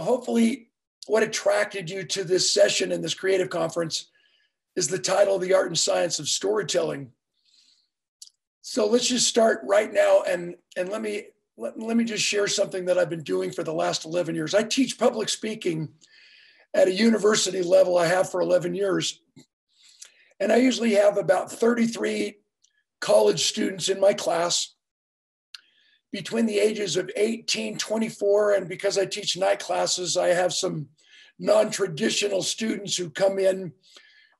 hopefully what attracted you to this session in this creative conference is the title, The Art and Science of Storytelling. So let's just start right now, and let me just share something that I've been doing for the last 11 years. I teach public speaking at a university level. I have for 11 years. And I usually have about 33 college students in my class between the ages of 18, 24. And because I teach night classes, I have some non-traditional students who come in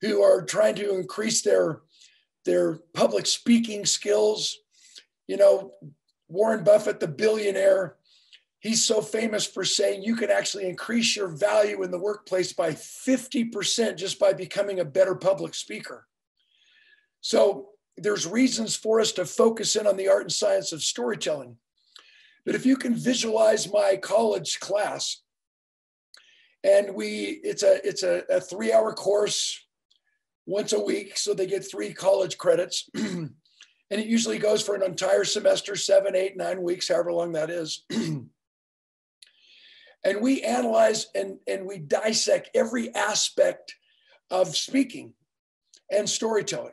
who are trying to increase their public speaking skills. Warren Buffett, the billionaire, he's so famous for saying you can actually increase your value in the workplace by 50% just by becoming a better public speaker. So there's reasons for us to focus in on the art and science of storytelling. But if you can visualize my college class, and it's a 3-hour course once a week, so they get 3 college credits. And it usually goes for an entire semester, 7, 8, 9 weeks, however long that is. And we analyze and we dissect every aspect of speaking and storytelling.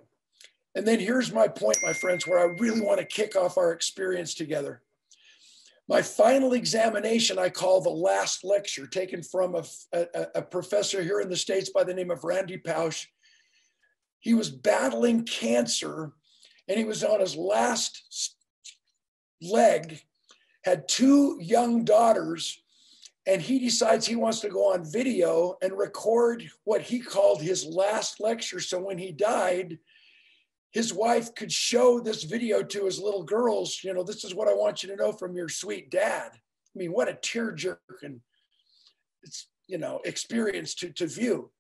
And then here's my point, my friends, where I really want to kick off our experience together. My final examination, I call the last lecture, taken from a professor here in the States by the name of Randy Pausch. He was battling cancer, and he was on his last leg, had 2 young daughters, and he decides he wants to go on video and record what he called his last lecture. So when he died, his wife could show this video to his little girls. This is what I want you to know from your sweet dad. I mean, what a tearjerker and experience to view.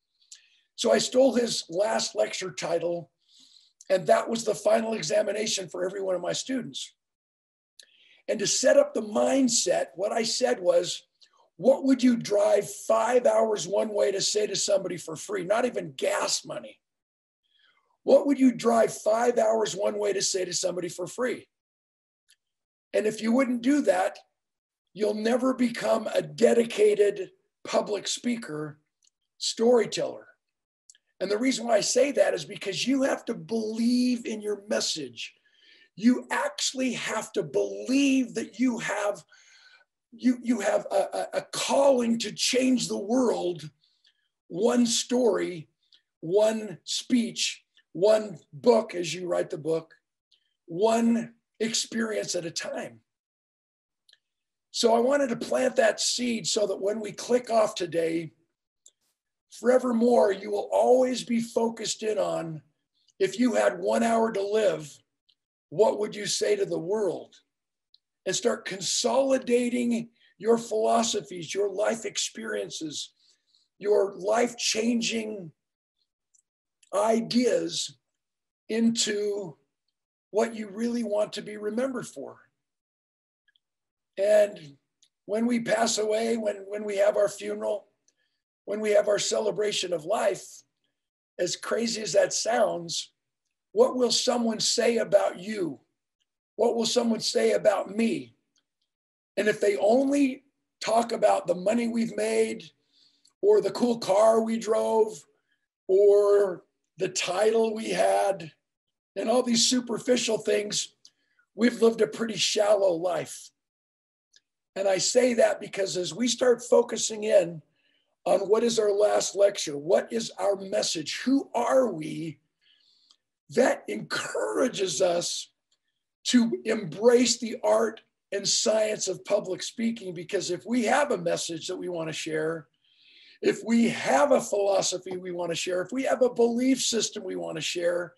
So I stole his last lecture title, and that was the final examination for every one of my students. And to set up the mindset, what I said was, what would you drive 5 hours one way to say to somebody for free? Not even gas money. What would you drive 5 hours one way to say to somebody for free? And if you wouldn't do that, you'll never become a dedicated public speaker, storyteller. And the reason why I say that is because you have to believe in your message. You actually have to believe that you have a calling to change the world, one story, one speech, one book as you write the book, one experience at a time. So I wanted to plant that seed so that when we click off today, forevermore, you will always be focused in on, if you had 1 hour to live, what would you say to the world? And start consolidating your philosophies, your life experiences, your life-changing ideas into what you really want to be remembered for. And when we pass away, when we have our funeral, when we have our celebration of life, as crazy as that sounds, what will someone say about you? What will someone say about me? And if they only talk about the money we've made, or the cool car we drove, or the title we had, and all these superficial things, we've lived a pretty shallow life. And I say that because as we start focusing in on what is our last lecture, what is our message, who are we, that encourages us to embrace the art and science of public speaking. Because if we have a message that we want to share, if we have a philosophy we want to share, if we have a belief system we want to share,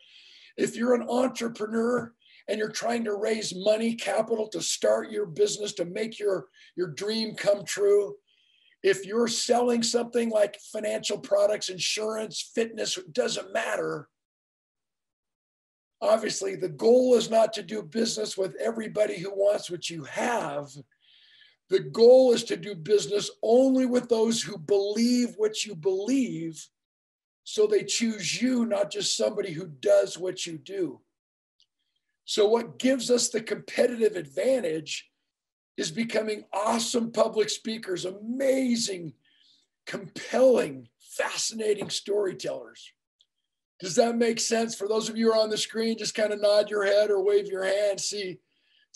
if you're an entrepreneur and you're trying to raise money, capital to start your business, to make your dream come true, if you're selling something like financial products, insurance, fitness, it doesn't matter. Obviously, the goal is not to do business with everybody who wants what you have. The goal is to do business only with those who believe what you believe, so they choose you, not just somebody who does what you do. So what gives us the competitive advantage is becoming awesome public speakers, amazing, compelling, fascinating storytellers. Does that make sense? For those of you who are on the screen, just kind of nod your head or wave your hand, see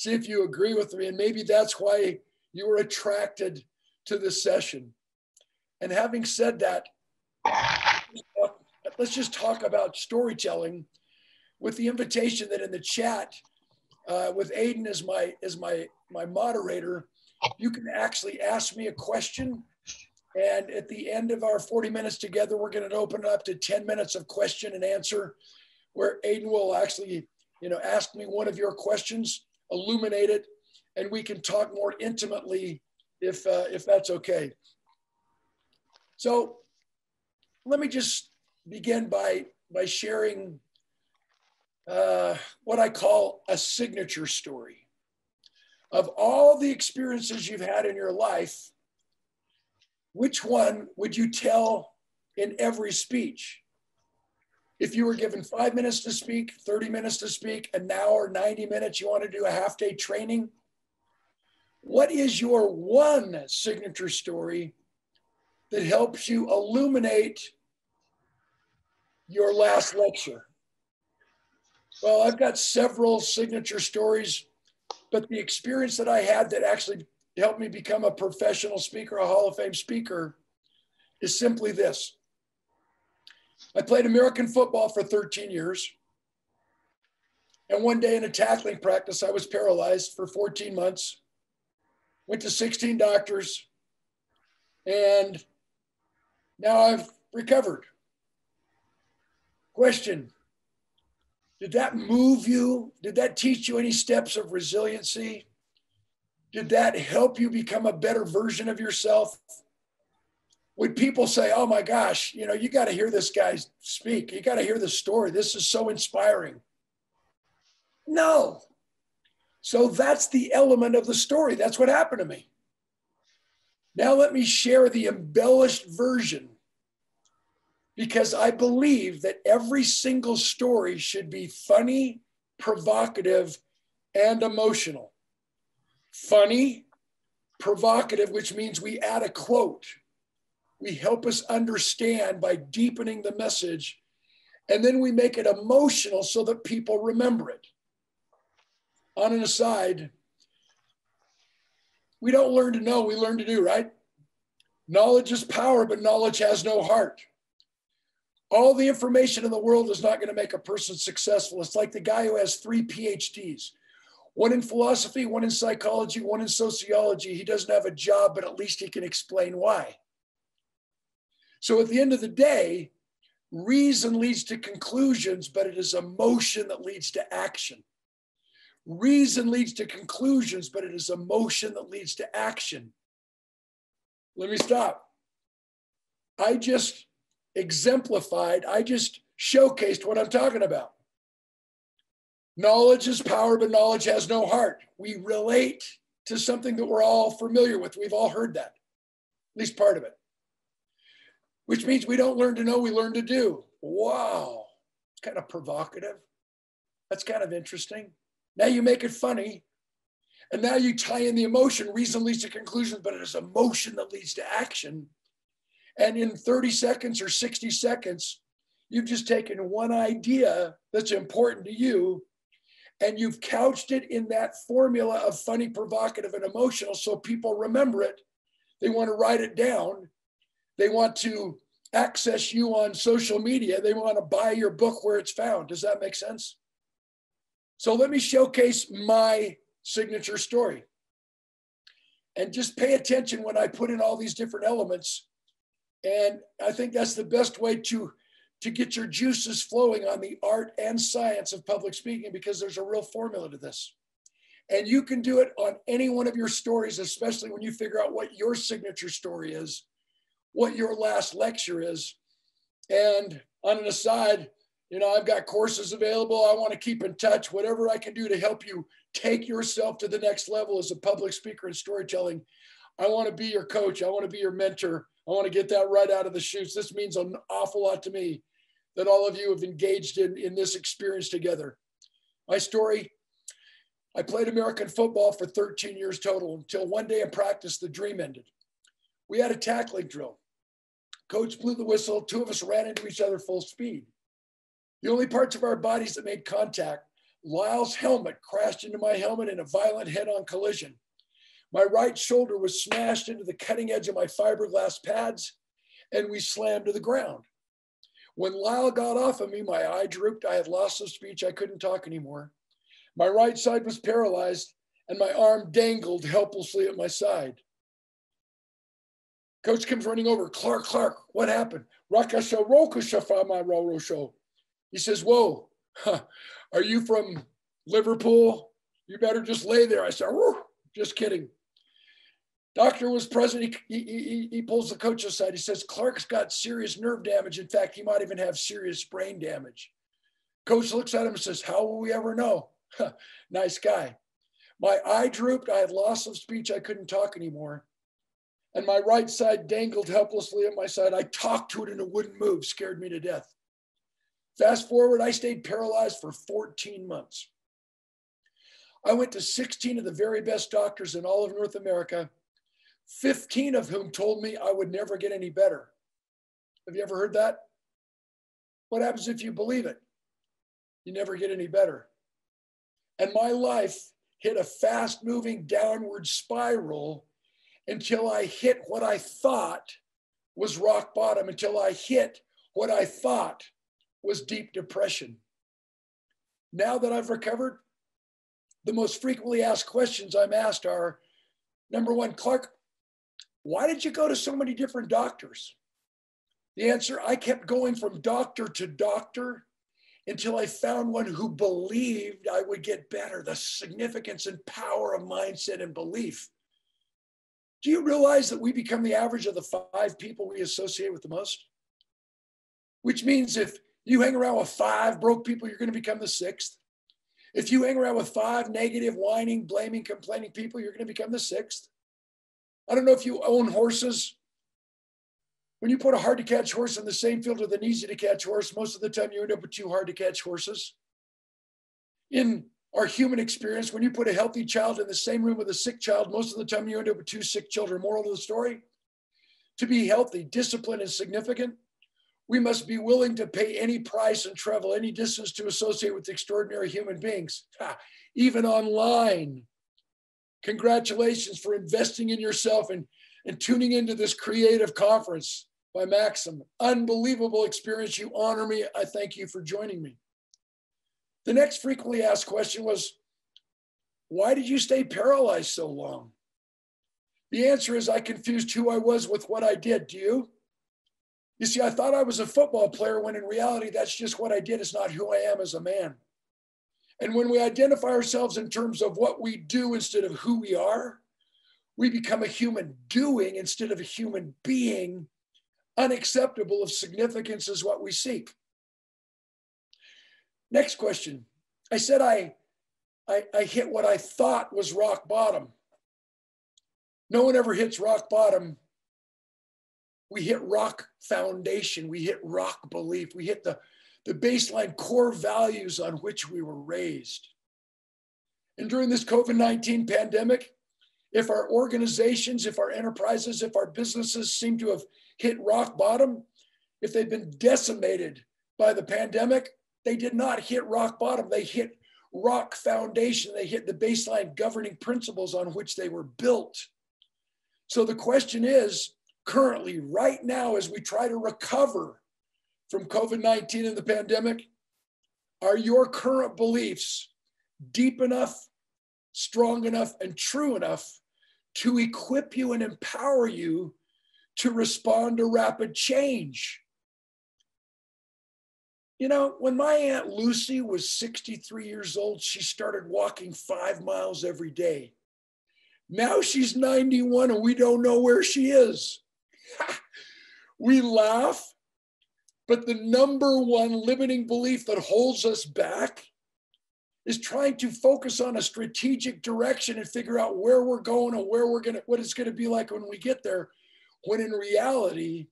if you agree with me. And maybe that's why you were attracted to this session. And having said that, let's just talk about storytelling with the invitation that in the chat, with Aiden as my moderator, you can actually ask me a question. And at the end of our 40 minutes together, we're going to open it up to 10 minutes of question and answer, where Aiden will actually, ask me one of your questions, illuminate it, and we can talk more intimately if that's okay. So let me just begin by sharing what I call a signature story. Of all the experiences you've had in your life, which one would you tell in every speech? If you were given 5 minutes to speak, 30 minutes to speak, an hour, 90 minutes, you want to do a half-day training, what is your one signature story that helps you illuminate your last lecture? Well, I've got several signature stories, but the experience that I had that actually helped me become a professional speaker, a Hall of Fame speaker, is simply this. I played American football for 13 years. And one day in a tackling practice, I was paralyzed for 14 months, went to 16 doctors, and now I've recovered. Question, did that move you? Did that teach you any steps of resiliency? Did that help you become a better version of yourself? Would people say, oh my gosh, you got to hear this guy speak. You got to hear this story. This is so inspiring. No. So that's the element of the story. That's what happened to me. Now let me share the embellished version, because I believe that every single story should be funny, provocative, and emotional. Funny, provocative, which means we add a quote. We help us understand by deepening the message, and then we make it emotional so that people remember it. On an aside, we don't learn to know, we learn to do, right? Knowledge is power, but knowledge has no heart. All the information in the world is not going to make a person successful. It's like the guy who has 3 PhDs, one in philosophy, one in psychology, one in sociology. He doesn't have a job, but at least he can explain why. So at the end of the day, reason leads to conclusions, but it is emotion that leads to action. Reason leads to conclusions, but it is emotion that leads to action. Let me stop. I just exemplified, I just showcased what I'm talking about. Knowledge is power, but knowledge has no heart. We relate to something that we're all familiar with. We've all heard that, at least part of it. Which means we don't learn to know, we learn to do. Wow, it's kind of provocative. That's kind of interesting. Now you make it funny, and now you tie in the emotion. Reason leads to conclusions, but it is emotion that leads to action. And in 30 seconds or 60 seconds, you've just taken one idea that's important to you, and you've couched it in that formula of funny, provocative, and emotional, so people remember it. They want to write it down. They want to access you on social media. They want to buy your book where it's found. Does that make sense? So let me showcase my signature story. And just pay attention when I put in all these different elements. And I think that's the best way to get your juices flowing on the art and science of public speaking, because there's a real formula to this. And you can do it on any one of your stories, especially when you figure out what your signature story is, what your last lecture is. And on an aside, I've got courses available. I want to keep in touch. Whatever I can do to help you take yourself to the next level as a public speaker in storytelling. I want to be your coach. I want to be your mentor. I want to get that right out of the chutes. This means an awful lot to me that all of you have engaged in this experience together. My story, I played American football for 13 years total until one day in practice, the dream ended. We had a tackling drill. Coach blew the whistle. Two of us ran into each other full speed. The only parts of our bodies that made contact, Lyle's helmet crashed into my helmet in a violent head-on collision. My right shoulder was smashed into the cutting edge of my fiberglass pads, and we slammed to the ground. When Lyle got off of me, my eye drooped. I had loss of speech. I couldn't talk anymore. My right side was paralyzed, and my arm dangled helplessly at my side. Coach comes running over. Clark, what happened? He says, whoa, are you from Liverpool? You better just lay there. I said, just kidding. Doctor was present. He pulls the coach aside. He says, Clark's got serious nerve damage. In fact, he might even have serious brain damage. Coach looks at him and says, how will we ever know? Nice guy. My eye drooped. I had loss of speech. I couldn't talk anymore. And my right side dangled helplessly at my side. I talked to it and it wouldn't move, scared me to death. Fast forward, I stayed paralyzed for 14 months. I went to 16 of the very best doctors in all of North America, 15 of whom told me I would never get any better. Have you ever heard that? What happens if you believe it? You never get any better. And my life hit a fast-moving downward spiral until I hit what I thought was rock bottom, until I hit what I thought was deep depression. Now that I've recovered, the most frequently asked questions I'm asked are, number one, Clark, why did you go to so many different doctors? The answer, I kept going from doctor to doctor until I found one who believed I would get better. The significance and power of mindset and belief. Do you realize that we become the average of the 5 people we associate with the most? Which means if you hang around with 5 broke people, you're going to become the 6th. If you hang around with 5 negative, whining, blaming, complaining people, you're going to become the 6th. I don't know if you own horses. When you put a hard to catch horse in the same field with an easy to catch horse, most of the time you end up with 2 hard to catch horses. In our human experience, when you put a healthy child in the same room with a sick child, most of the time you end up with 2 sick children. Moral of the story, to be healthy, disciplined, and significant, we must be willing to pay any price and travel any distance to associate with extraordinary human beings, even online. Congratulations for investing in yourself and tuning into this creative conference by Maxim. Unbelievable experience. You honor me. I thank you for joining me. The next frequently asked question was, why did you stay paralyzed so long? The answer is I confused who I was with what I did. Do you? You see, I thought I was a football player when in reality, that's just what I did. It's not who I am as a man. And when we identify ourselves in terms of what we do instead of who we are, we become a human doing instead of a human being. Unacceptable of significance is what we seek. Next question. I said I hit what I thought was rock bottom. No one ever hits rock bottom. We hit rock foundation. We hit rock belief. We hit the baseline core values on which we were raised. And during this COVID-19 pandemic, if our organizations, if our enterprises, if our businesses seem to have hit rock bottom, if they've been decimated by the pandemic, they did not hit rock bottom. They hit rock foundation. They hit the baseline governing principles on which they were built. So the question is, currently, right now, as we try to recover from COVID-19 and the pandemic, are your current beliefs deep enough, strong enough, and true enough to equip you and empower you to respond to rapid change? You know, when my Aunt Lucy was 63 years old, she started walking 5 miles every day. Now she's 91 and we don't know where she is. We laugh, but the number one limiting belief that holds us back is trying to focus on a strategic direction and figure out where we're going and what it's going to be like when we get there. When in reality,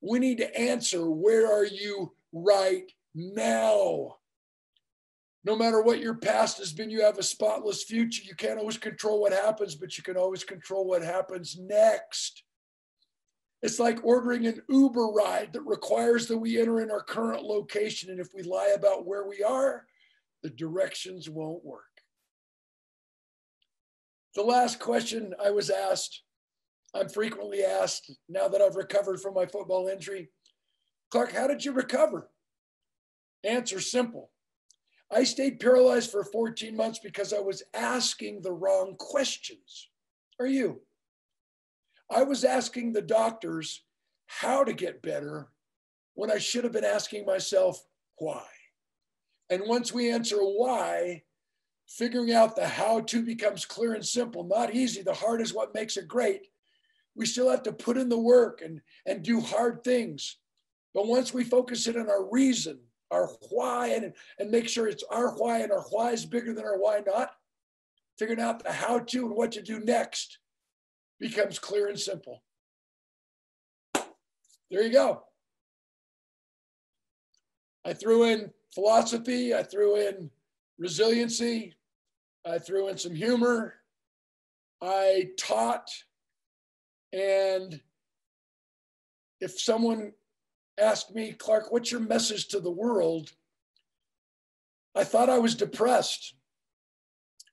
we need to answer, where are you right now? No matter what your past has been, you have a spotless future. You can't always control what happens, but you can always control what happens next. It's like ordering an Uber ride that requires that we enter in our current location. And if we lie about where we are, the directions won't work. The last question I was asked, I'm frequently asked now that I've recovered from my football injury, Clark, how did you recover? Answer simple. I stayed paralyzed for 14 months because I was asking the wrong questions. Are you? I was asking the doctors how to get better when I should have been asking myself why. And once we answer why, figuring out the how to becomes clear and simple. Not easy. The hard is what makes it great. We still have to put in the work and do hard things. But once we focus in on our reason, our why, and make sure it's our why and our why is bigger than our why not, figuring out the how to and what to do next becomes clear and simple. There you go. I threw in philosophy. I threw in resiliency. I threw in some humor. I taught. And if someone asked me, Clark, what's your message to the world? I thought I was depressed.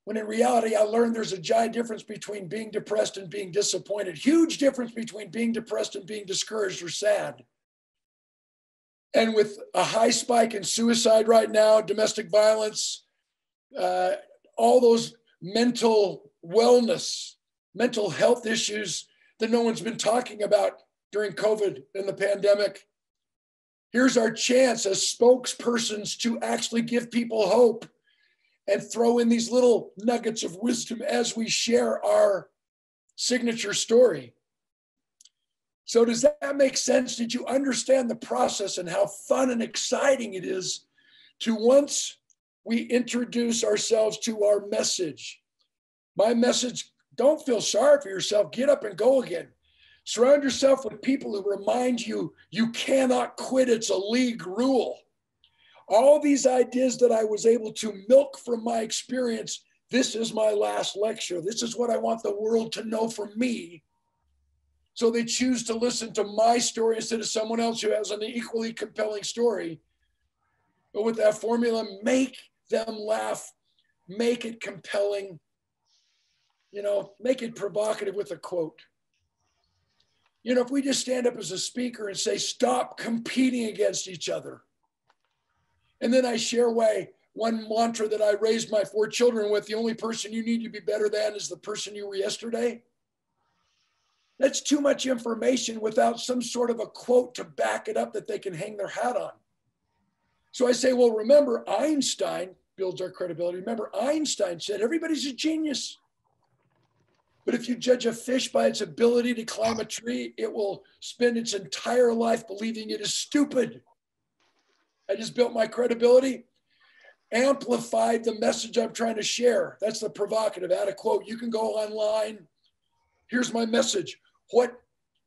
When in reality, I learned there's a giant difference between being depressed and being disappointed. Huge difference between being depressed and being discouraged or sad. And with a high spike in suicide right now, domestic violence, all those mental wellness, mental health issues that no one's been talking about during COVID and the pandemic. Here's our chance as spokespersons to actually give people hope and throw in these little nuggets of wisdom as we share our signature story. So does that make sense? Did you understand the process and how fun and exciting it is to, once we introduce ourselves to our message? My message, don't feel sorry for yourself. Get up and go again. Surround yourself with people who remind you you cannot quit. It's a league rule. All these ideas that I was able to milk from my experience, this is my last lecture. This is what I want the world to know from me. So they choose to listen to my story instead of someone else who has an equally compelling story. But with that formula, make them laugh, make it compelling, make it provocative with a quote. If we just stand up as a speaker and say, stop competing against each other. And then I share one mantra that I raised my 4 children with: the only person you need to be better than is the person you were yesterday. That's too much information without some sort of a quote to back it up that they can hang their hat on. So I say, well, remember Einstein builds our credibility. Remember Einstein said, everybody's a genius. But if you judge a fish by its ability to climb a tree, it will spend its entire life believing it is stupid. I just built my credibility, amplified the message I'm trying to share. That's the provocative. Add a quote. You can go online. Here's my message. What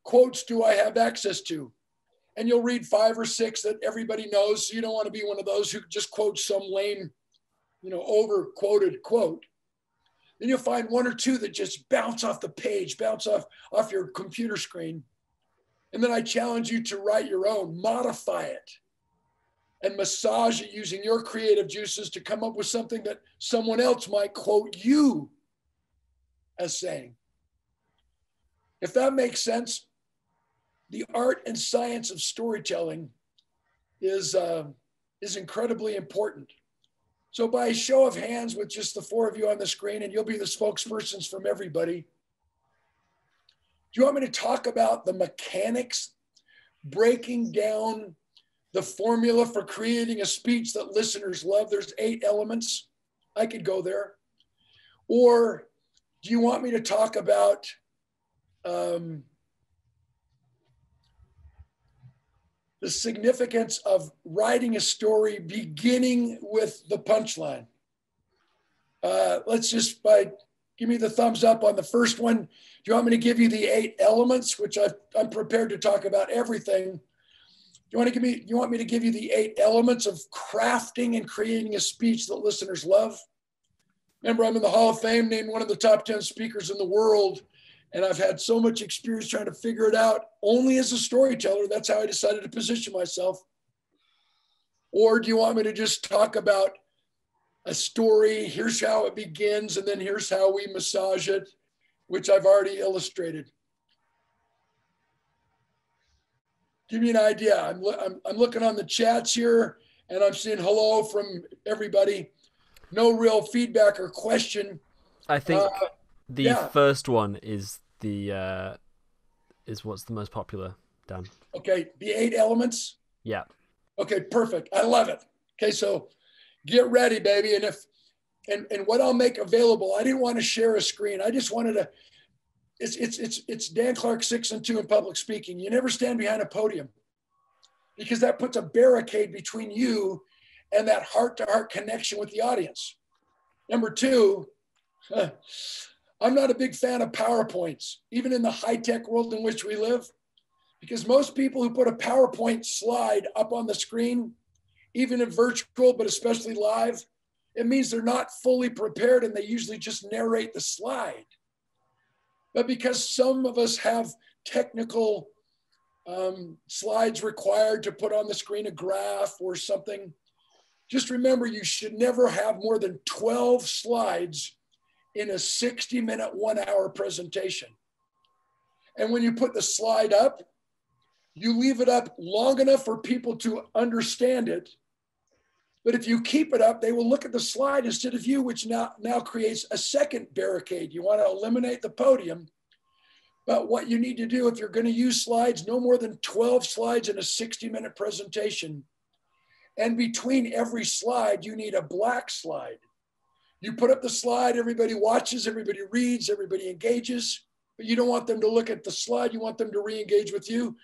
quotes do I have access to? And you'll read 5 or 6 that everybody knows. So you don't want to be one of those who just quotes some lame, over quoted quote. Then you'll find 1 or 2 that just bounce off the page, bounce off your computer screen. And then I challenge you to write your own, modify it, and massage it using your creative juices to come up with something that someone else might quote you as saying. If that makes sense, the art and science of storytelling is incredibly important. So by a show of hands with just the 4 of you on the screen, and you'll be the spokespersons from everybody, do you want me to talk about the mechanics, breaking down the formula for creating a speech that listeners love? There's 8 elements. I could go there. Or do you want me to talk about the significance of writing a story beginning with the punchline? Let's just give me the thumbs up on the first one. Do you want me to give you the 8 elements, which I'm prepared to talk about everything? You want me to give you the 8 elements of crafting and creating a speech that listeners love? Remember, I'm in the Hall of Fame, named one of the top 10 speakers in the world. And I've had so much experience trying to figure it out only as a storyteller. That's how I decided to position myself. Or do you want me to just talk about a story? Here's how it begins, and then here's how we massage it, which I've already illustrated. Give me an idea. I'm looking on the chats here, and I'm seeing hello from everybody. No real feedback or question. I think the yeah. first one is what's the most popular, Dan. Okay, the 8 elements. Yeah. Okay, perfect. I love it. Okay, so get ready, baby. And what I'll make available, I didn't want to share a screen. I just wanted to. It's Dan Clark 6 and 2 in public speaking. You never stand behind a podium because that puts a barricade between you and that heart-to-heart connection with the audience. Number 2, I'm not a big fan of PowerPoints, even in the high-tech world in which we live, because most people who put a PowerPoint slide up on the screen, even in virtual, but especially live, it means they're not fully prepared and they usually just narrate the slide. But because some of us have technical slides required to put on the screen a graph or something, just remember you should never have more than 12 slides in a 60-minute, 1-hour presentation. And when you put the slide up, you leave it up long enough for people to understand it. But if you keep it up, they will look at the slide instead of you, which now creates a second barricade. You want to eliminate the podium. But what you need to do, if you're going to use slides, no more than 12 slides in a 60-minute presentation. And between every slide, you need a black slide. You put up the slide, everybody watches, everybody reads, everybody engages, but you don't want them to look at the slide. You want them to re-engage with you.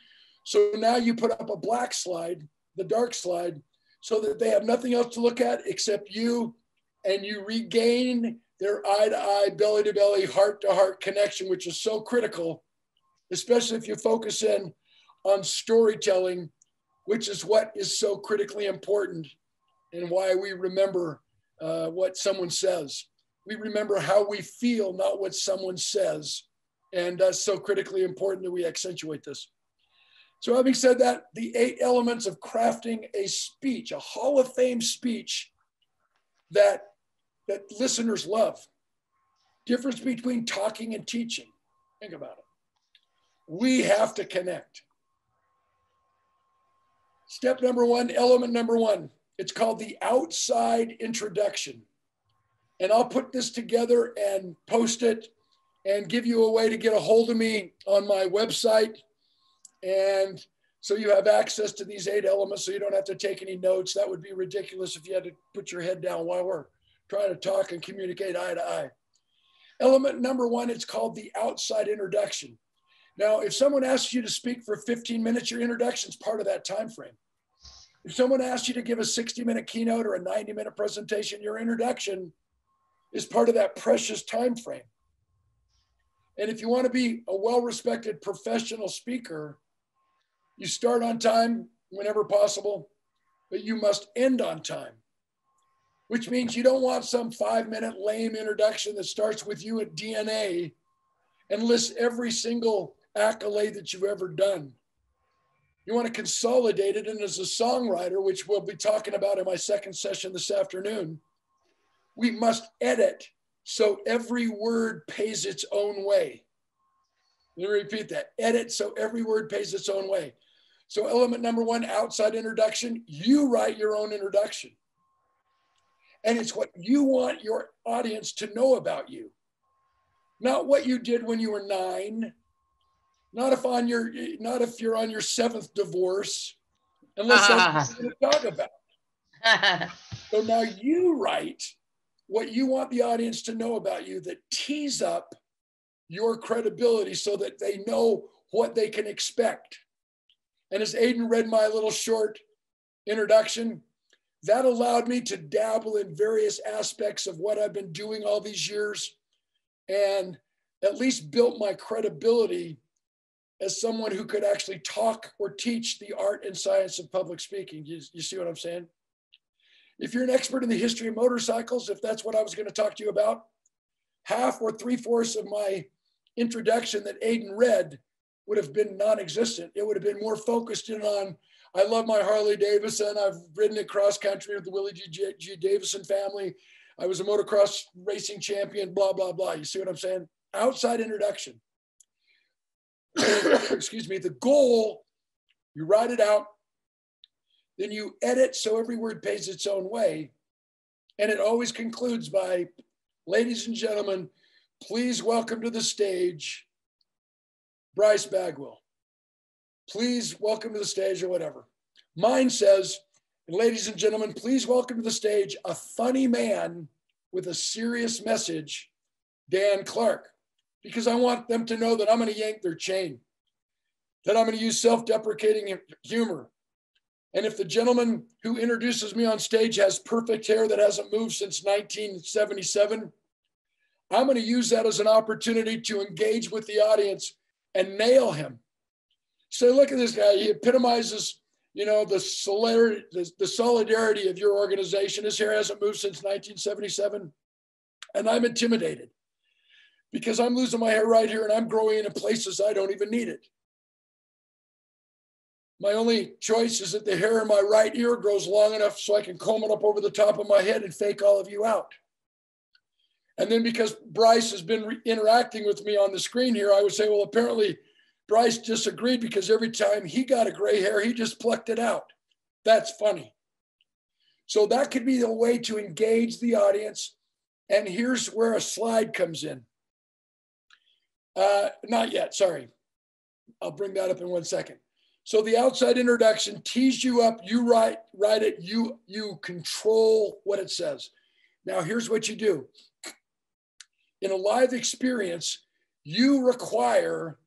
So now you put up a black slide, the dark slide, so that they have nothing else to look at except you, and you regain their eye-to-eye, belly-to-belly, heart-to-heart connection, which is so critical, especially if you focus in on storytelling, which is what is so critically important and why we remember what someone says. We remember how we feel, not what someone says. And that's so critically important that we accentuate this. So having said that, the 8 elements of crafting a speech, a Hall of Fame speech that listeners love. Difference between talking and teaching. Think about it. We have to connect. Step number 1, element number 1. It's called the outside introduction. And I'll put this together and post it and give you a way to get a hold of me on my website. And so you have access to these 8 elements so you don't have to take any notes. That would be ridiculous if you had to put your head down while we're trying to talk and communicate eye to eye. Element number 1, it's called the outside introduction. Now, if someone asks you to speak for 15 minutes, your introduction is part of that time frame. If someone asks you to give a 60-minute keynote or a 90-minute presentation, your introduction is part of that precious time frame. And if you want to be a well-respected professional speaker, you start on time whenever possible, but you must end on time, which means you don't want some 5-minute lame introduction that starts with you at DNA and lists every single accolade that you've ever done. You want to consolidate it, and as a songwriter, which we'll be talking about in my second session this afternoon, we must edit so every word pays its own way. Let me repeat that. Edit so every word pays its own way. So element number 1, outside introduction, you write your own introduction. And it's what you want your audience to know about you. Not what you did when you were 9, not if you're on your 7th divorce, unless that's what you're going to talk about. So now you write what you want the audience to know about you that tees up your credibility so that they know what they can expect. And as Aiden read my little short introduction, that allowed me to dabble in various aspects of what I've been doing all these years and at least built my credibility as someone who could actually talk or teach the art and science of public speaking. You see what I'm saying? If you're an expert in the history of motorcycles, if that's what I was going to talk to you about, half or three-fourths of my introduction that Aiden read would have been non-existent. It would have been more focused in on, I love my Harley Davidson. I've ridden it cross country with the Willie G. Davison family. I was a motocross racing champion, blah, blah, blah. You see what I'm saying? Outside introduction. Excuse me. The goal, you write it out, then you edit so every word pays its own way. And it always concludes by, ladies and gentlemen, please welcome to the stage, Bryce Bagwell. Please welcome to the stage, or whatever. Mine says, ladies and gentlemen, please welcome to the stage a funny man with a serious message, Dan Clark, because I want them to know that I'm going to yank their chain, that I'm going to use self-deprecating humor. And if the gentleman who introduces me on stage has perfect hair that hasn't moved since 1977, I'm going to use that as an opportunity to engage with the audience and nail him. So look at this guy. He epitomizes, you know, the solidarity of your organization. His hair hasn't moved since 1977. And I'm intimidated because I'm losing my hair right here and I'm growing in places I don't even need it. My only choice is that the hair in my right ear grows long enough so I can comb it up over the top of my head and fake all of you out. And then because Bryce has been interacting with me on the screen here, I would say, well, apparently Bryce disagreed because every time he got a gray hair, he just plucked it out. That's funny. So that could be the way to engage the audience. And here's where a slide comes in. Not yet, sorry. I'll bring that up in 1 second. So the outside introduction tees you up, you write it, you control what it says. Now here's what you do. In a live experience, you require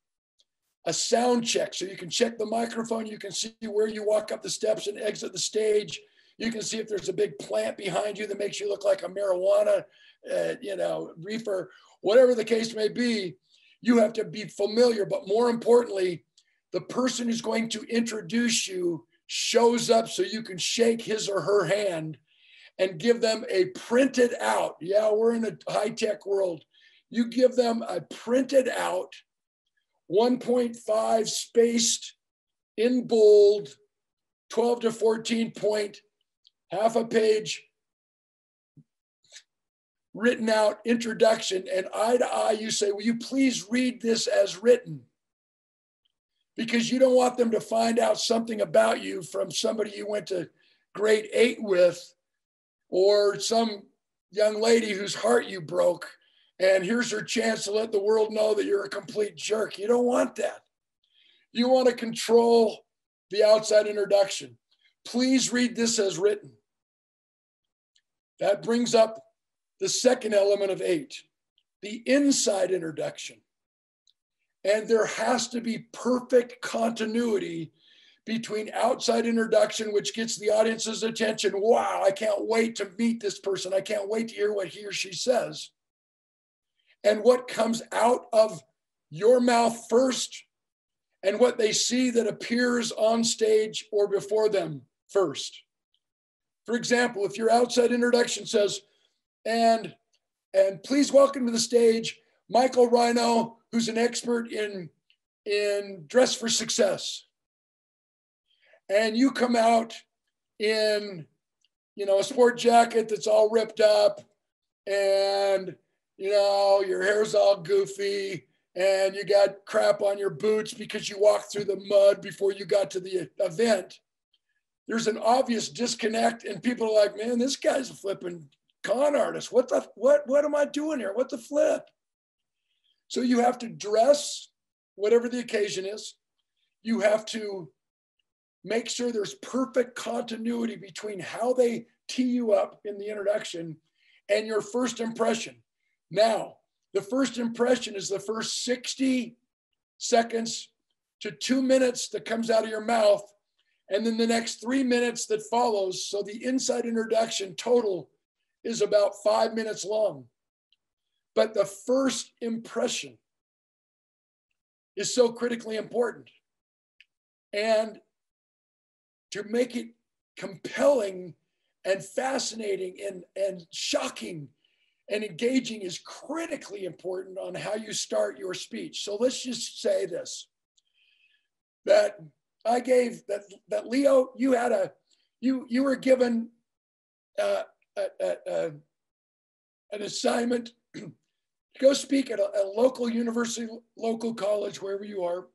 a sound check. So you can check the microphone, you can see where you walk up the steps and exit the stage. You can see if there's a big plant behind you that makes you look like a marijuana, reefer, whatever the case may be. You have to be familiar, but more importantly, the person who's going to introduce you shows up so you can shake his or her hand and give them a printed out. Yeah, we're in a high-tech world. You give them a printed out 1.5 spaced in bold, 12 to 14 point, half a page written out introduction, and eye to eye you say, will you please read this as written? Because you don't want them to find out something about you from somebody you went to grade 8 with, or some young lady whose heart you broke, and here's her chance to let the world know that you're a complete jerk. You don't want that. You want to control the outside introduction. Please read this as written. That brings up the second element of 8, the inside introduction. And there has to be perfect continuity between outside introduction, which gets the audience's attention. Wow, I can't wait to meet this person. I can't wait to hear what he or she says. And what comes out of your mouth first, and what they see that appears on stage or before them first. For example, if your outside introduction says, and please welcome to the stage, Michael Rhino, who's an expert in dress for success. And you come out in, a sport jacket that's all ripped up, and, your hair's all goofy, and you got crap on your boots because you walked through the mud before you got to the event. There's an obvious disconnect, and people are like, man, this guy's a flipping con artist. What am I doing here? What the flip? So you have to dress, whatever the occasion is. You have to make sure there's perfect continuity between how they tee you up in the introduction and your first impression. Now, the first impression is the first 60 seconds to 2 minutes that comes out of your mouth, and then the next 3 minutes that follows. So the inside introduction total is about 5 minutes long. But the first impression is so critically important. And to make it compelling and fascinating and shocking and engaging is critically important on how you start your speech. So let's just say this, that I gave, that Leo, you were given an assignment to go speak at a local university, local college, wherever you are.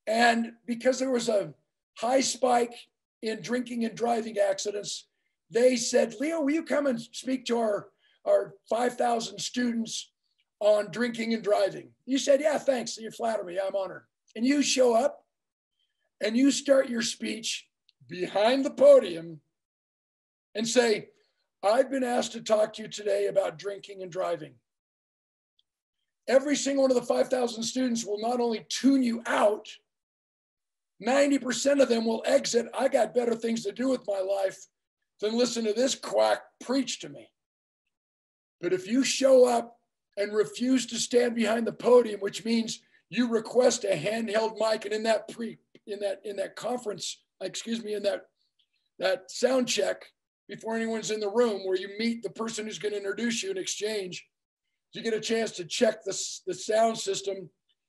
And because there was a high spike in drinking and driving accidents, they said, Leo, will you come and speak to our 5,000 students on drinking and driving? You said, yeah, thanks. You flatter me. I'm honored. And you show up and you start your speech behind the podium and say, I've been asked to talk to you today about drinking and driving. Every single one of the 5,000 students will not only tune you out, 90% of them will exit. I got better things to do with my life than listen to this quack preach to me. But if you show up and refuse to stand behind the podium, which means you request a handheld mic, and in that conference, in that sound check before anyone's in the room, where you meet the person who's going to introduce you in exchange, you get a chance to check the sound system.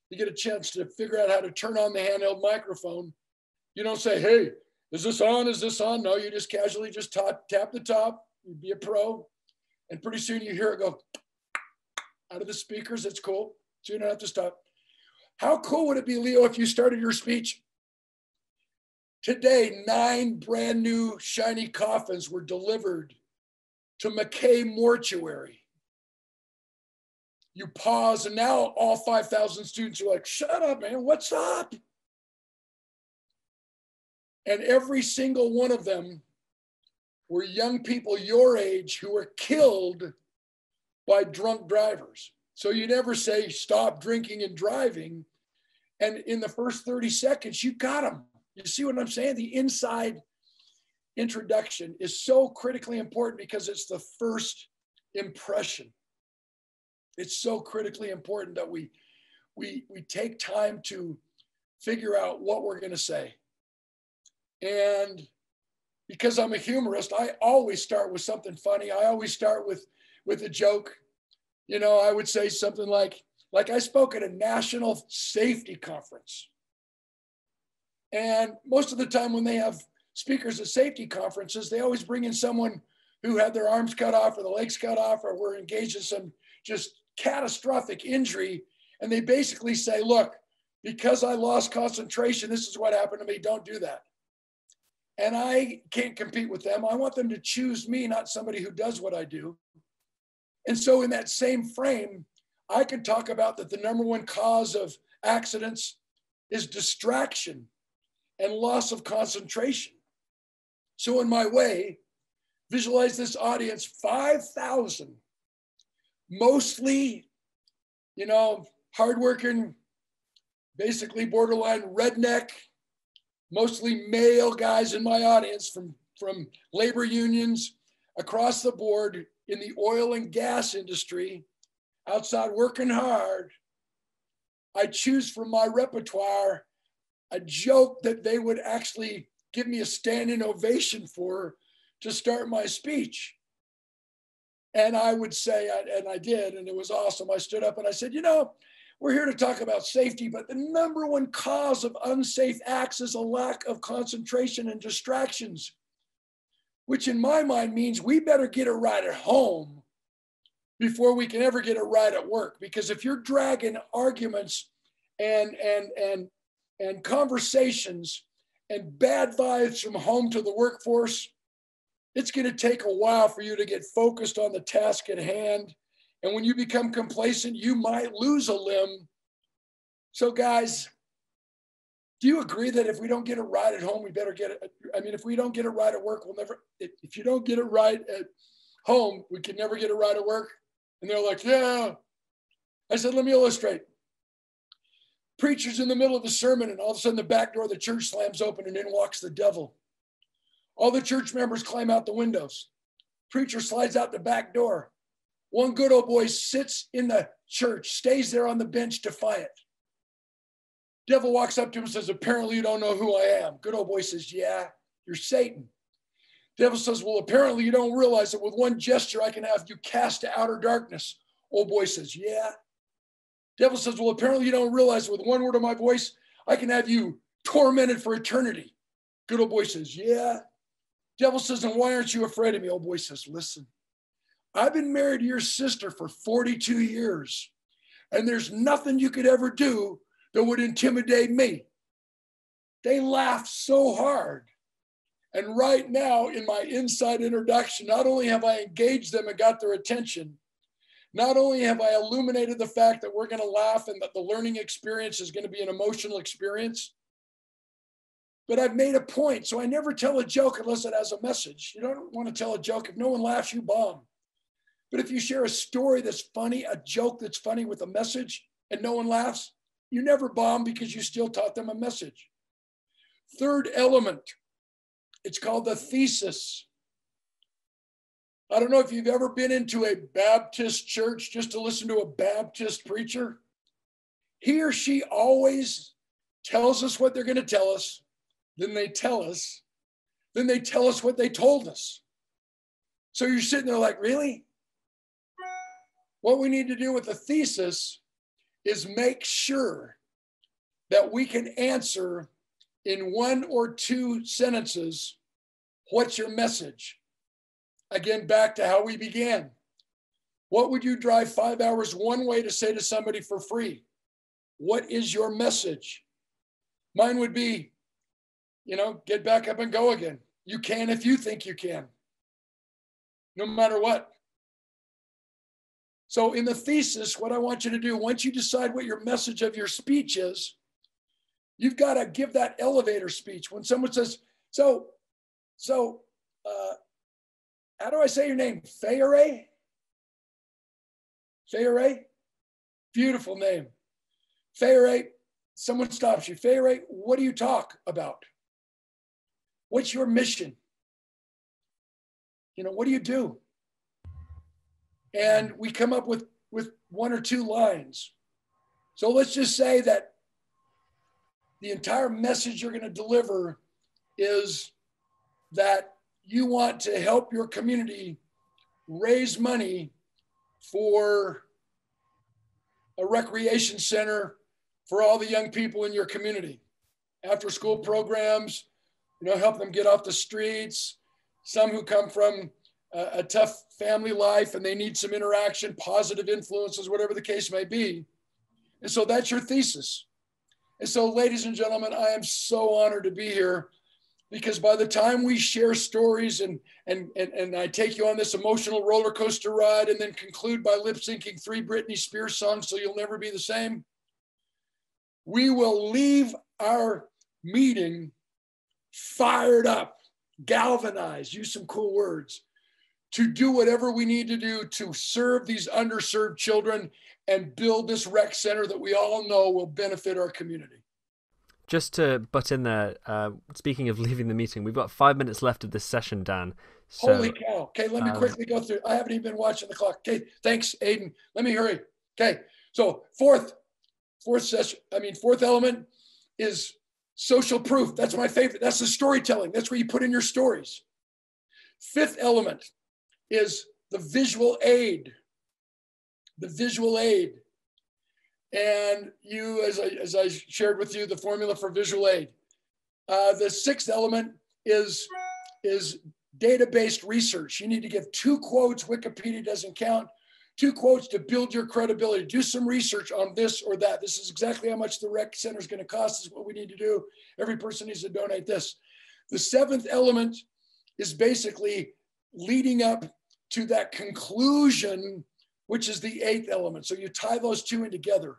You get a chance to figure out how to turn on the handheld microphone. You don't say, hey, is this on? Is this on? No, you just casually just tap the top. You be a pro. And pretty soon you hear it go out of the speakers. It's cool. So you don't have to stop. How cool would it be, Leo, if you started your speech? Today, 9 brand new shiny coffins were delivered to McKay Mortuary. You pause, and now all 5,000 students are like, shut up, man, what's up? And every single one of them were young people your age who were killed by drunk drivers. So you never say, stop drinking and driving. And in the first 30 seconds, you got them. You see what I'm saying? The inside introduction is so critically important because it's the first impression. It's so critically important that we take time to figure out what we're going to say. And because I'm a humorist, I always start with something funny. I always start with a joke. You know, I would say something like I spoke at a national safety conference. And most of the time when they have speakers at safety conferences, they always bring in someone who had their arms cut off or the legs cut off or were engaged in some just catastrophic injury. And they basically say, look, because I lost concentration, this is what happened to me. Don't do that. And I can't compete with them. I want them to choose me, not somebody who does what I do. And so in that same frame, I can talk about that the number one cause of accidents is distraction and loss of concentration. So in my way, visualize this audience, 5,000, mostly, you know, hardworking, basically borderline redneck, mostly male guys in my audience from labor unions across the board in the oil and gas industry, outside working hard. I choose from my repertoire a joke that they would actually give me a standing ovation for to start my speech. And I would say, and I did, and it was awesome. I stood up and I said, you know, we're here to talk about safety, but the number one cause of unsafe acts is a lack of concentration and distractions, which in my mind means we better get it right at home before we can ever get it right at work. Because if you're dragging arguments and conversations and bad vibes from home to the workforce, it's going to take a while for you to get focused on the task at hand. And when you become complacent, you might lose a limb. So guys, do you agree that if we don't get it right at home, we better get it? I mean, if we don't get it right at work, we'll never, if you don't get it right at home, we can never get it right at work. And they're like, yeah. I said, let me illustrate. Preacher's in the middle of the sermon and all of a sudden the back door of the church slams open and in walks the devil. All the church members climb out the windows. Preacher slides out the back door. One good old boy sits in the church, stays there on the bench defiant. Devil walks up to him and says, apparently you don't know who I am. Good old boy says, yeah, you're Satan. Devil says, well, apparently you don't realize that with one gesture I can have you cast to outer darkness. Old boy says, yeah. Devil says, well, apparently you don't realize that with one word of my voice I can have you tormented for eternity. Good old boy says, yeah. Devil says, and why aren't you afraid of me? Old boy says, listen, I've been married to your sister for 42 years, and there's nothing you could ever do that would intimidate me. They laughed so hard. And right now in my inside introduction, not only have I engaged them and got their attention, not only have I illuminated the fact that we're going to laugh and that the learning experience is going to be an emotional experience, but I've made a point. So I never tell a joke unless it has a message. You don't want to tell a joke. If no one laughs, you bomb. But if you share a story that's funny, a joke that's funny with a message, and no one laughs, you never bomb because you still taught them a message. Third element, it's called the thesis. I don't know if you've ever been into a Baptist church just to listen to a Baptist preacher. He or she always tells us what they're going to tell us. Then they tell us. Then they tell us what they told us. So you're sitting there like, really? What we need to do with the thesis is make sure that we can answer in one or two sentences, what's your message? Again, back to how we began. What would you drive 5 hours one way to say to somebody for free? What is your message? Mine would be, get back up and go again. You can if you think you can, no matter what. So in the thesis, what I want you to do, once you decide what your message of your speech is, you've got to give that elevator speech. When someone says, so, how do I say your name? Fayere? Fayere? Beautiful name. Fayere, someone stops you. Fayere, what do you talk about? What's your mission? What do you do? And we come up with one or two lines. So let's just say that the entire message you're going to deliver is that you want to help your community raise money for a recreation center for all the young people in your community. After school programs, help them get off the streets. Some who come from a tough family life and they need some interaction, positive influences, whatever the case may be. And so that's your thesis. And so, ladies and gentlemen, I am so honored to be here, because by the time we share stories and I take you on this emotional roller coaster ride and then conclude by lip syncing 3 Britney Spears songs so you'll never be the same, we will leave our meeting fired up, galvanized, use some cool words, to do whatever we need to do to serve these underserved children and build this rec center that we all know will benefit our community. Just to butt in there, speaking of leaving the meeting, we've got 5 minutes left of this session, Dan. So, holy cow. Okay, let me quickly go through. I haven't even been watching the clock. Okay, thanks, Aiden. Let me hurry. Okay, so fourth element is social proof. That's my favorite. That's the storytelling. That's where you put in your stories. Fifth element is the visual aid. The visual aid. And you, as I shared with you, the formula for visual aid. The sixth element is data-based research. You need to give 2 quotes. Wikipedia doesn't count. 2 quotes to build your credibility. Do some research on this or that. This is exactly how much the rec center is going to cost. This is what we need to do. Every person needs to donate this. The 7th element is basically leading up to that conclusion, which is the 8th element. So you tie those 2 in together.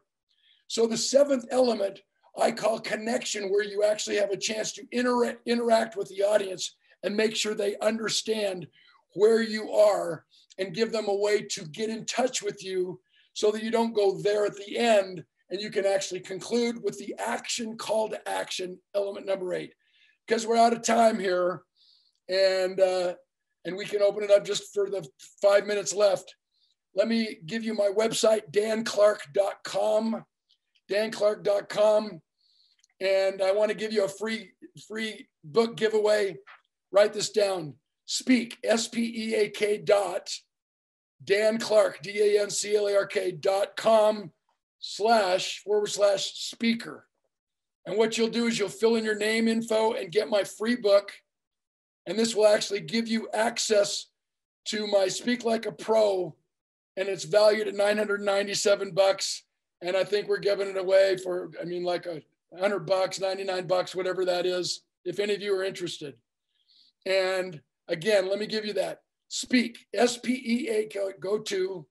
So the 7th element I call connection, where you actually have a chance to interact with the audience and make sure they understand where you are and give them a way to get in touch with you so that you don't go there at the end, and you can actually conclude with the action, call to action, element number 8. Because we're out of time here, and we can open it up just for the 5 minutes left. let me give you my website, danclark.com, danclark.com. And I want to give you a free book giveaway. Write this down. Speak, S-P-E-A-K danclark, danclark.com//speaker. And what you'll do is you'll fill in your name info and get my free book. And this will actually give you access to my Speak Like a Pro. And it's valued at $997. And I think we're giving it away for, I mean, like $100, $99, whatever that is, if any of you are interested. And again, let me give you that. Speak, S-P-E-A-K, go to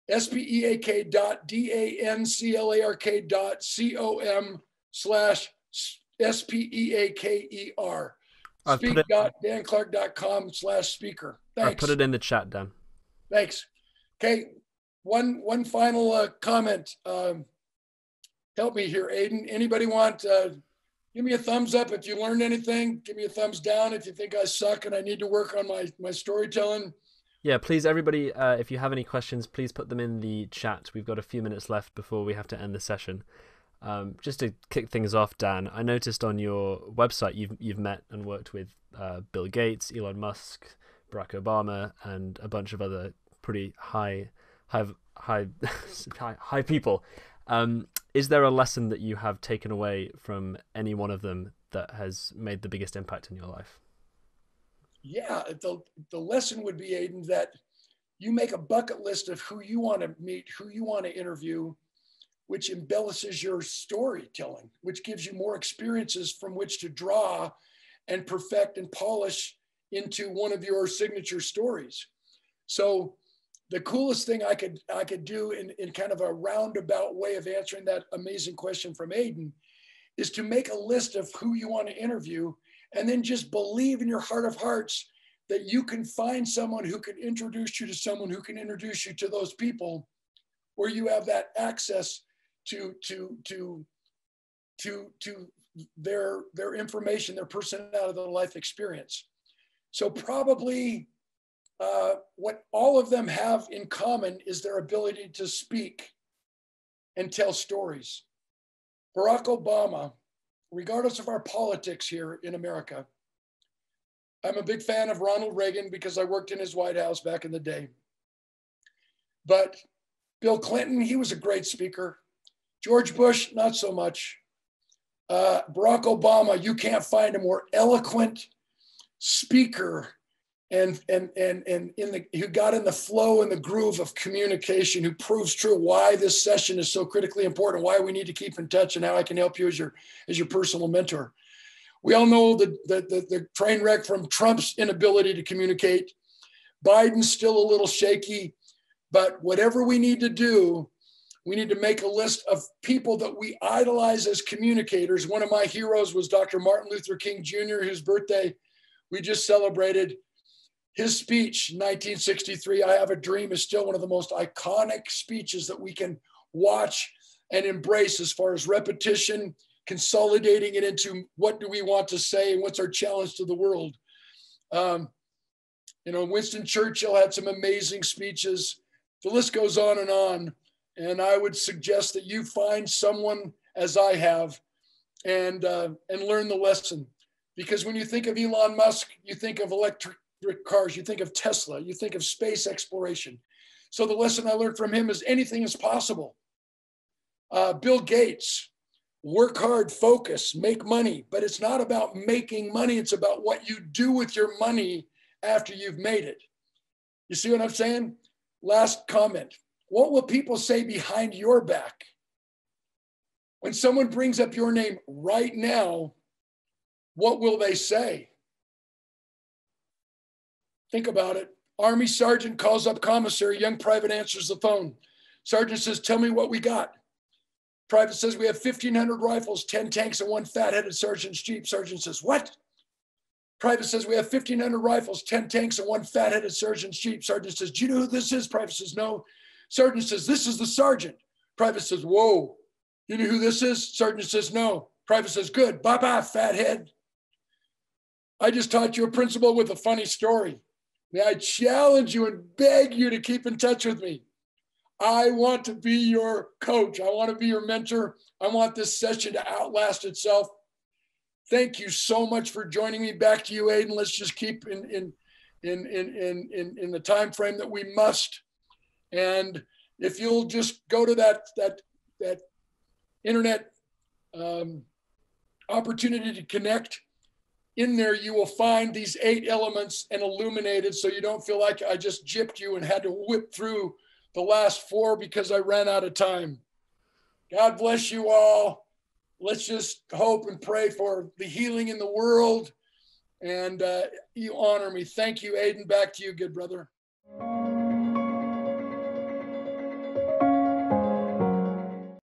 speak.danclark.com/speaker. Speak.danclark.com/speaker. Thanks. I'll put it in the chat, Dan. Thanks. Okay. One final comment. Help me here, Aiden. Anybody want, give me a thumbs up if you learned anything. Give me a thumbs down if you think I suck and I need to work on my storytelling. Yeah, please, everybody, if you have any questions, please put them in the chat. We've got a few minutes left before we have to end the session. Just to kick things off, Dan, I noticed on your website you've met and worked with Bill Gates, Elon Musk, Barack Obama, and a bunch of other pretty high people. Is there a lesson that you have taken away from any one of them that has made the biggest impact in your life? Yeah, the lesson would be, Aiden, that you make a bucket list of who you want to meet, who you want to interview, which embellishes your storytelling, which gives you more experiences from which to draw and perfect and polish into one of your signature stories. So the coolest thing I could do in kind of a roundabout way of answering that amazing question from Aiden is to make a list of who you want to interview, and then just believe in your heart of hearts that you can find someone who can introduce you to someone who can introduce you to those people, where you have that access to their information, their personality, their life experience. So probably what all of them have in common is their ability to speak and tell stories. Barack Obama, regardless of our politics here in America, I'm a big fan of Ronald Reagan because I worked in his White House back in the day. But Bill Clinton, he was a great speaker. George Bush, not so much. Barack Obama, you can't find a more eloquent speaker and who got in the flow and the groove of communication, who proves true why this session is so critically important, why we need to keep in touch, and how I can help you as your personal mentor. We all know the train wreck from Trump's inability to communicate. Biden's still a little shaky, but whatever we need to do, we need to make a list of people that we idolize as communicators. One of my heroes was Dr. Martin Luther King Jr., whose birthday we just celebrated. His speech, 1963, I Have a Dream, is still one of the most iconic speeches that we can watch and embrace as far as repetition, consolidating it into what do we want to say and what's our challenge to the world. Winston Churchill had some amazing speeches. The list goes on. And I would suggest that you find someone, as I have, and learn the lesson. Because when you think of Elon Musk, you think of electric cars, you think of Tesla, you think of space exploration. So the lesson I learned from him is anything is possible. Bill Gates, work hard, focus, make money, but it's not about making money. It's about what you do with your money after you've made it. You see what I'm saying? Last comment. What will people say behind your back? When someone brings up your name right now, what will they say? Think about it. Army sergeant calls up commissary. Young private answers the phone. Sergeant says, tell me what we got. Private says, we have 1,500 rifles, 10 tanks, and one fat-headed sergeant's Jeep. Sergeant says, what? Private says, we have 1,500 rifles, 10 tanks, and one fat-headed sergeant's Jeep. Sergeant says, do you know who this is? Private says, no. Sergeant says, this is the sergeant. Private says, whoa. You know who this is? Sergeant says, no. Private says, good. Bye-bye, fathead. I just taught you a principle with a funny story. May I challenge you and beg you to keep in touch with me. I want to be your coach. I want to be your mentor. I want this session to outlast itself. Thank you so much for joining me. Back to you, Aiden. Let's just keep in the time frame that we must. And if you'll just go to that internet opportunity to connect, in there you will find these 8 elements and illuminated, so you don't feel like I just gypped you and had to whip through the last 4 because I ran out of time. God bless you all. Let's just hope and pray for the healing in the world. And you honor me. Thank you, Aiden. Back to you, good brother.